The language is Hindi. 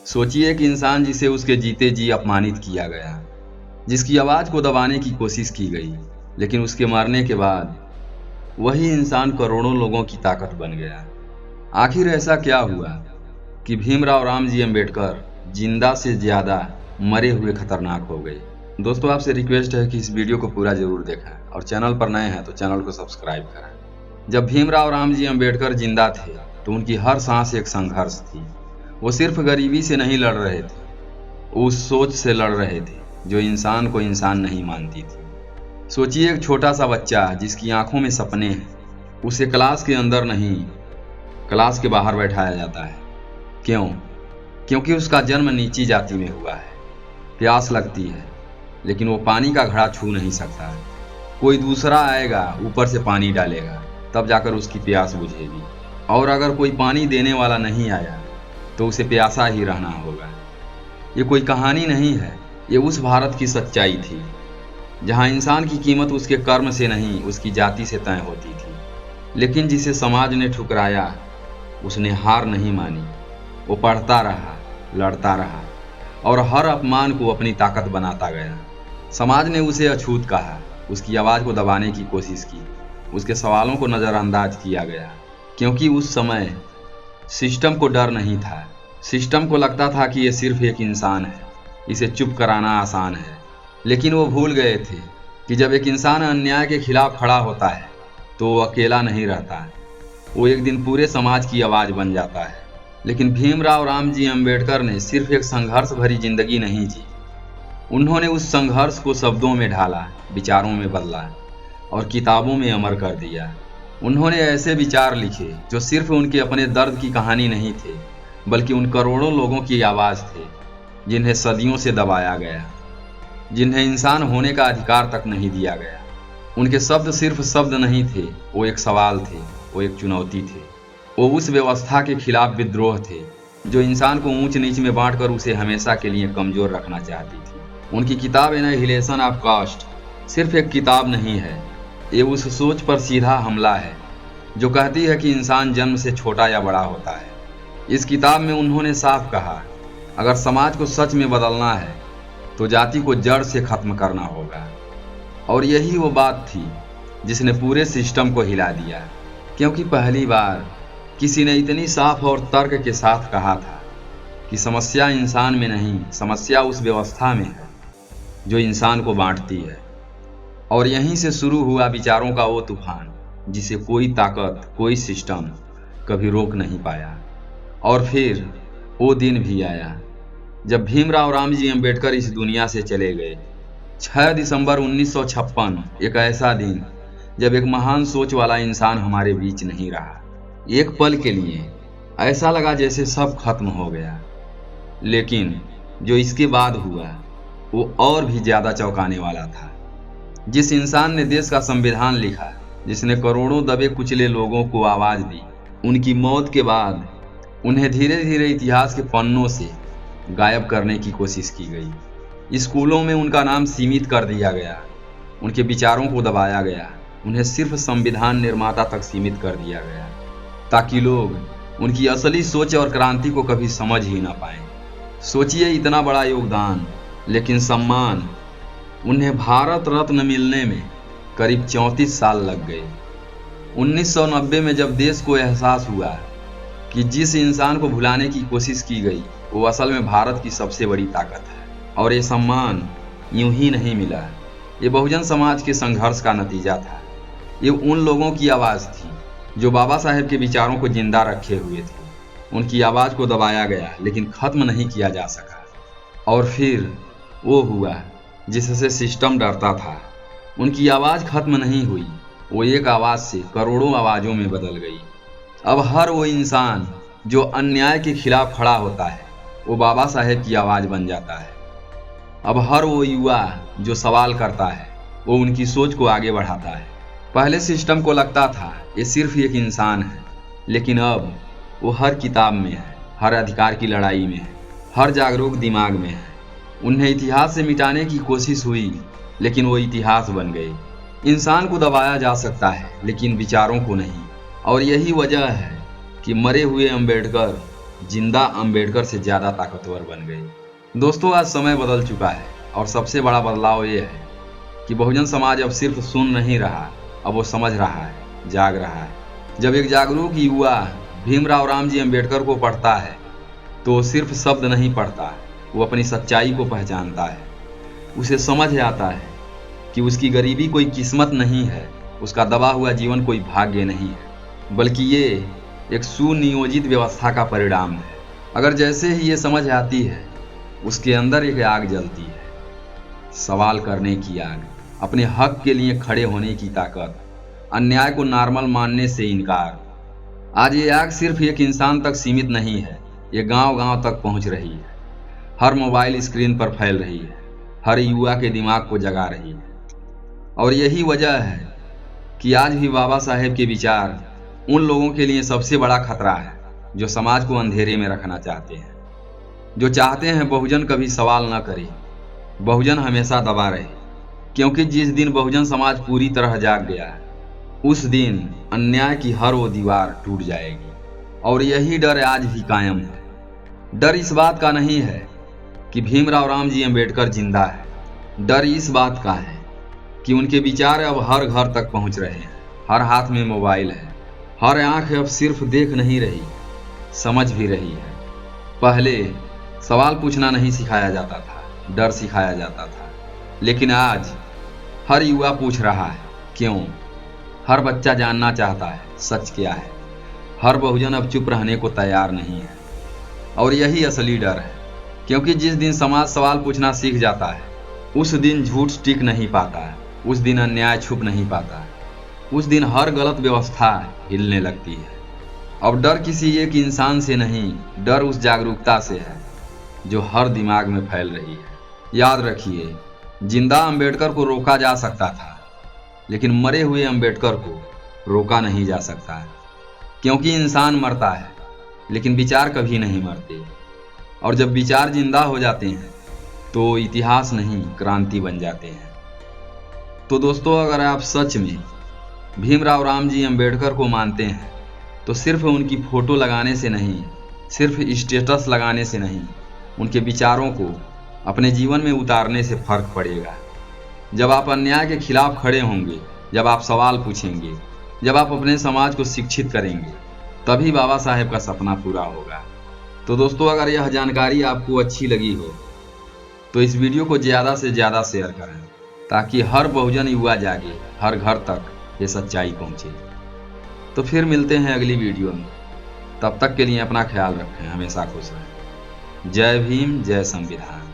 सोचिए एक इंसान जिसे उसके जीते जी अपमानित किया गया, जिसकी आवाज़ को दबाने की कोशिश की गई, लेकिन उसके मरने के बाद वही इंसान करोड़ों लोगों की ताकत बन गया। आखिर ऐसा क्या हुआ कि भीमराव रामजी अंबेडकर जिंदा से ज़्यादा मरे हुए खतरनाक हो गए? दोस्तों, आपसे रिक्वेस्ट है कि इस वीडियो को पूरा जरूर देखें और चैनल पर नए हैं तो चैनल को सब्सक्राइब करें। जब भीमराव रामजी अंबेडकर जिंदा थे तो उनकी हर सांस एक संघर्ष थी। वो सिर्फ गरीबी से नहीं लड़ रहे थे, उस सोच से लड़ रहे थे जो इंसान को इंसान नहीं मानती थी। सोचिए एक छोटा सा बच्चा जिसकी आंखों में सपने हैं, उसे क्लास के अंदर नहीं, क्लास के बाहर बैठाया जाता है। क्यों? क्योंकि उसका जन्म नीची जाति में हुआ है। प्यास लगती है लेकिन वो पानी का घड़ा छू नहीं सकता। कोई दूसरा आएगा, ऊपर से पानी डालेगा, तब जाकर उसकी प्यास बुझेगी। और अगर कोई पानी देने वाला नहीं आया तो उसे प्यासा ही रहना होगा। ये कोई कहानी नहीं है, ये उस भारत की सच्चाई थी जहाँ इंसान की कीमत उसके कर्म से नहीं, उसकी जाति से तय होती थी। लेकिन जिसे समाज ने ठुकराया, उसने हार नहीं मानी। वो पढ़ता रहा, लड़ता रहा और हर अपमान को अपनी ताकत बनाता गया। समाज ने उसे अछूत कहा, उसकी आवाज़ को दबाने की कोशिश की, उसके सवालों को नज़रअंदाज किया गया। क्योंकि उस समय सिस्टम को डर नहीं था। सिस्टम को लगता था कि ये सिर्फ एक इंसान है, इसे चुप कराना आसान है। लेकिन वो भूल गए थे कि जब एक इंसान अन्याय के खिलाफ खड़ा होता है तो वो अकेला नहीं रहता, वो एक दिन पूरे समाज की आवाज़ बन जाता है। लेकिन भीमराव रामजी अंबेडकर ने सिर्फ एक संघर्ष भरी जिंदगी नहीं जी, उन्होंने उस संघर्ष को शब्दों में ढाला, विचारों में बदला और किताबों में अमर कर दिया। उन्होंने ऐसे विचार लिखे जो सिर्फ उनके अपने दर्द की कहानी नहीं थे, बल्कि उन करोड़ों लोगों की आवाज़ थे जिन्हें सदियों से दबाया गया, जिन्हें इंसान होने का अधिकार तक नहीं दिया गया। उनके शब्द सिर्फ शब्द नहीं थे, वो एक सवाल थे, वो एक चुनौती थे। वो उस व्यवस्था के खिलाफ विद्रोह थे जो इंसान को ऊंच नीच में बांटकर उसे हमेशा के लिए कमज़ोर रखना चाहती थी। उनकी किताब एनाहिलेशन ऑफ कास्ट सिर्फ एक किताब नहीं है, ये उस सोच पर सीधा हमला है जो कहती है कि इंसान जन्म से छोटा या बड़ा होता है। इस किताब में उन्होंने साफ कहा, अगर समाज को सच में बदलना है तो जाति को जड़ से खत्म करना होगा। और यही वो बात थी जिसने पूरे सिस्टम को हिला दिया, क्योंकि पहली बार किसी ने इतनी साफ और तर्क के साथ कहा था कि समस्या इंसान में नहीं, समस्या उस व्यवस्था में है जो इंसान को बांटती है। और यहीं से शुरू हुआ विचारों का वो तूफान जिसे कोई ताकत, कोई सिस्टम कभी रोक नहीं पाया। और फिर वो दिन भी आया जब भीमराव रामजी अंबेडकर इस दुनिया से चले गए। 6 दिसंबर 1956, एक ऐसा दिन जब एक महान सोच वाला इंसान हमारे बीच नहीं रहा। एक पल के लिए ऐसा लगा जैसे सब खत्म हो गया, लेकिन जो इसके बाद हुआ वो और भी ज़्यादा चौंकाने वाला था। जिस इंसान ने देश का संविधान लिखा, जिसने करोड़ों दबे कुचले लोगों को आवाज़ दी, उनकी मौत के बाद उन्हें धीरे धीरे इतिहास के पन्नों से गायब करने की कोशिश की गई। स्कूलों में उनका नाम सीमित कर दिया गया, उनके विचारों को दबाया गया, उन्हें सिर्फ संविधान निर्माता तक सीमित कर दिया गया ताकि लोग उनकी असली सोच और क्रांति को कभी समझ ही ना पाएं। सोचिए इतना बड़ा योगदान, लेकिन सम्मान। उन्हें भारत रत्न मिलने में करीब 34 साल लग गए। 1990 में जब देश को एहसास हुआ कि जिस इंसान को भुलाने की कोशिश की गई वो असल में भारत की सबसे बड़ी ताकत है। और ये सम्मान यूं ही नहीं मिला, ये बहुजन समाज के संघर्ष का नतीजा था। ये उन लोगों की आवाज़ थी जो बाबा साहेब के विचारों को जिंदा रखे हुए थे। उनकी आवाज़ को दबाया गया लेकिन ख़त्म नहीं किया जा सका। और फिर वो हुआ जिससे सिस्टम डरता था। उनकी आवाज़ खत्म नहीं हुई, वो एक आवाज़ से करोड़ों आवाज़ों में बदल गई। अब हर वो इंसान जो अन्याय के खिलाफ खड़ा होता है वो बाबा साहेब की आवाज़ बन जाता है। अब हर वो युवा जो सवाल करता है वो उनकी सोच को आगे बढ़ाता है। पहले सिस्टम को लगता था ये सिर्फ एक इंसान है, लेकिन अब वो हर किताब में है, हर अधिकार की लड़ाई में है, हर जागरूक दिमाग में है। उन्हें इतिहास से मिटाने की कोशिश हुई, लेकिन वो इतिहास बन गए। इंसान को दबाया जा सकता है लेकिन विचारों को नहीं। और यही वजह है कि मरे हुए अंबेडकर जिंदा अंबेडकर से ज़्यादा ताकतवर बन गई। दोस्तों, आज समय बदल चुका है और सबसे बड़ा बदलाव ये है कि बहुजन समाज अब सिर्फ सुन नहीं रहा, अब वो समझ रहा है, जाग रहा है। जब एक जागरूक युवा भीमराव रामजी अंबेडकर को पढ़ता है तो वो सिर्फ शब्द नहीं पढ़ता, वो अपनी सच्चाई को पहचानता है। उसे समझ आता है कि उसकी गरीबी कोई किस्मत नहीं है, उसका दबा हुआ जीवन कोई भाग्य नहीं है, बल्कि ये एक सुनियोजित व्यवस्था का परिणाम है। अगर जैसे ही ये समझ आती है, उसके अंदर एक आग जलती है, सवाल करने की आग, अपने हक के लिए खड़े होने की ताकत, अन्याय को नॉर्मल मानने से इनकार। आज ये आग सिर्फ एक इंसान तक सीमित नहीं है, ये गांव-गांव तक पहुंच रही है, हर मोबाइल स्क्रीन पर फैल रही है, हर युवा के दिमाग को जगा रही है। और यही वजह है कि आज भी बाबा साहेब के विचार उन लोगों के लिए सबसे बड़ा खतरा है जो समाज को अंधेरे में रखना चाहते हैं, जो चाहते हैं बहुजन कभी सवाल न करे, बहुजन हमेशा दबा रहे। क्योंकि जिस दिन बहुजन समाज पूरी तरह जाग गया है, उस दिन अन्याय की हर वो दीवार टूट जाएगी। और यही डर आज भी कायम है। डर इस बात का नहीं है कि भीमराव रामजी अंबेडकर जिंदा है, डर इस बात का है कि उनके विचार अब हर घर तक पहुंच रहे हैं, हर हाथ में मोबाइल है, हर आंख अब सिर्फ देख नहीं रही, समझ भी रही है। पहले सवाल पूछना नहीं सिखाया जाता था, डर सिखाया जाता था, लेकिन आज हर युवा पूछ रहा है क्यों। हर बच्चा जानना चाहता है सच क्या है। हर बहुजन अब चुप रहने को तैयार नहीं है। और यही असली डर है, क्योंकि जिस दिन समाज सवाल पूछना सीख जाता है, उस दिन झूठ टिक नहीं पाता है, उस दिन अन्याय छुप नहीं पाता है, उस दिन हर गलत व्यवस्था हिलने लगती है। अब डर किसी एक इंसान से नहीं, डर उस जागरूकता से है जो हर दिमाग में फैल रही है। याद रखिए, जिंदा अंबेडकर को रोका जा सकता था, लेकिन मरे हुए अंबेडकर को रोका नहीं जा सकता है। क्योंकि इंसान मरता है, लेकिन विचार कभी नहीं मरते। और जब विचार जिंदा हो जाते हैं तो इतिहास नहीं, क्रांति बन जाते हैं। तो दोस्तों, अगर आप सच में भीमराव रामजी अंबेडकर को मानते हैं तो सिर्फ उनकी फोटो लगाने से नहीं, सिर्फ स्टेटस लगाने से नहीं, उनके विचारों को अपने जीवन में उतारने से फर्क पड़ेगा। जब आप अन्याय के खिलाफ खड़े होंगे, जब आप सवाल पूछेंगे, जब आप अपने समाज को शिक्षित करेंगे, तभी बाबा साहेब का सपना पूरा होगा। तो दोस्तों, अगर यह जानकारी आपको अच्छी लगी हो तो इस वीडियो को ज़्यादा से ज़्यादा शेयर करें, ताकि हर बहुजन युवा जागे, हर घर तक ये सच्चाई पहुँचे। तो फिर मिलते हैं अगली वीडियो में। तब तक के लिए अपना ख्याल रखें, हमेशा खुश रहें। जय भीम, जय संविधान।